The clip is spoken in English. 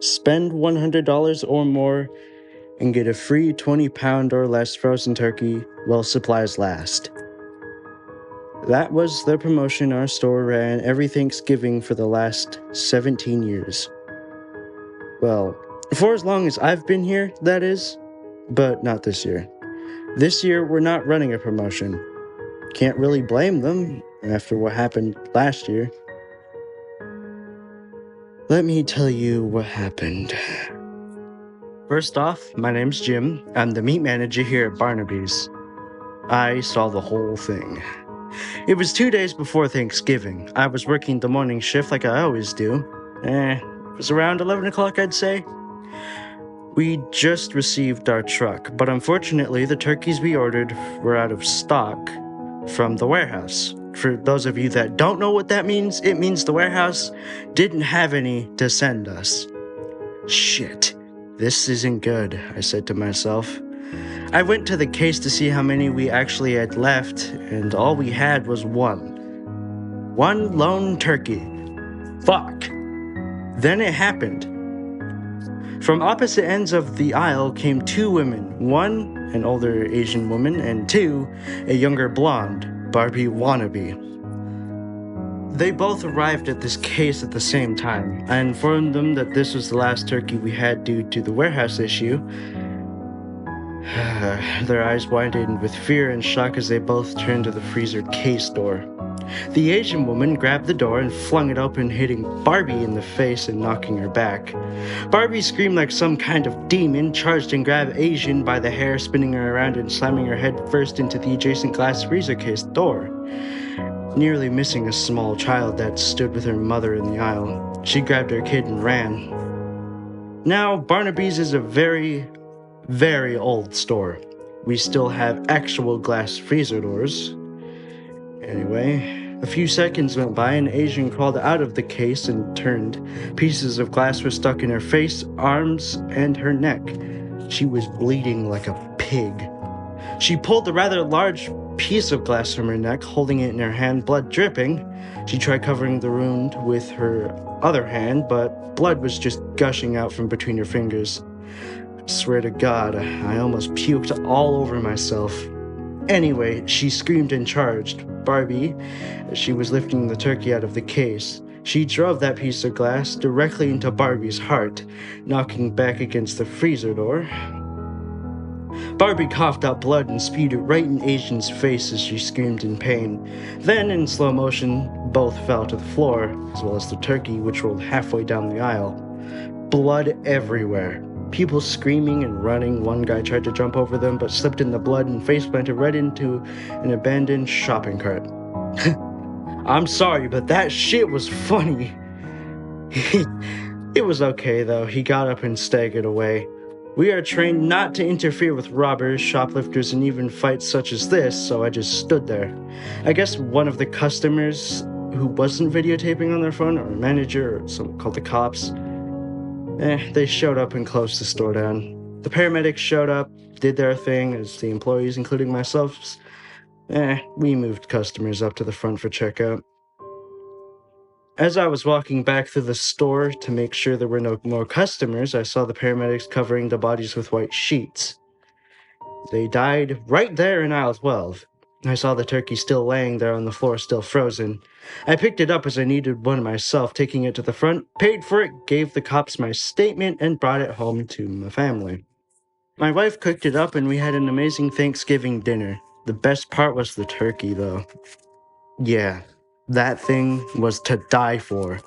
Spend $100 or more and get a free 20-pound or less frozen turkey while supplies last. That was the promotion our store ran every Thanksgiving for the last 17 years. Well, for as long as I've been here, that is, but not this year. This year, we're not running a promotion. Can't really blame them after what happened last year. Let me tell you what happened. First off, my name's Jim. I'm the meat manager here at Barnaby's. I saw the whole thing. It was 2 days before Thanksgiving. I was working the morning shift like I always do. It was around 11 o'clock, I'd say. We just received our truck, but unfortunately the turkeys we ordered were out of stock from the warehouse. For those of you that don't know what that means, it means the warehouse didn't have any to send us. Shit, this isn't good, I said to myself. I went to the case to see how many we actually had left, and all we had was one. One lone turkey. Fuck. Then it happened. From opposite ends of the aisle came two women, one an older Asian woman, and two a younger blonde, Barbie wannabe. They both arrived at this case at the same time. I informed them that this was the last turkey we had due to the warehouse issue. Their eyes widened with fear and shock as they both turned to the freezer case door. The Asian woman grabbed the door and flung it open, hitting Barbie in the face and knocking her back. Barbie screamed like some kind of demon, charged and grabbed Asian by the hair, spinning her around and slamming her head first into the adjacent glass freezer case door, nearly missing a small child that stood with her mother in the aisle. She grabbed her kid and ran. Now, Barnaby's is a very old store. We still have actual glass freezer doors. Anyway, a few seconds went by and Asian crawled out of the case and turned. Pieces of glass were stuck in her face, arms, and her neck. She was bleeding like a pig. She pulled a rather large piece of glass from her neck, holding it in her hand, blood dripping. She tried covering the wound with her other hand, but blood was just gushing out from between her fingers. I swear to God, I almost puked all over myself. Anyway, she screamed and charged Barbie as she was lifting the turkey out of the case. She drove that piece of glass directly into Barbie's heart, knocking back against the freezer door. Barbie coughed out blood and spewed it right in Asian's face as she screamed in pain. Then, in slow motion, both fell to the floor, as well as the turkey, which rolled halfway down the aisle. Blood everywhere. People screaming and running. One guy tried to jump over them, but slipped in the blood and face-planted right into an abandoned shopping cart. I'm sorry, but that shit was funny. It was okay, though. He got up and staggered away. We are trained not to interfere with robbers, shoplifters, and even fights such as this, so I just stood there. I guess one of the customers who wasn't videotaping on their phone, or a manager, or someone called the cops, they showed up and closed the store down. The paramedics showed up, did their thing, as the employees, including myself, we moved customers up to the front for checkout. As I was walking back through the store to make sure there were no more customers, I saw the paramedics covering the bodies with white sheets. They died right there in aisle 12. I saw the turkey still laying there on the floor, still frozen. I picked it up as I needed one myself, taking it to the front, paid for it, gave the cops my statement, and brought it home to my family. My wife cooked it up and we had an amazing Thanksgiving dinner. The best part was the turkey, though. Yeah, that thing was to die for.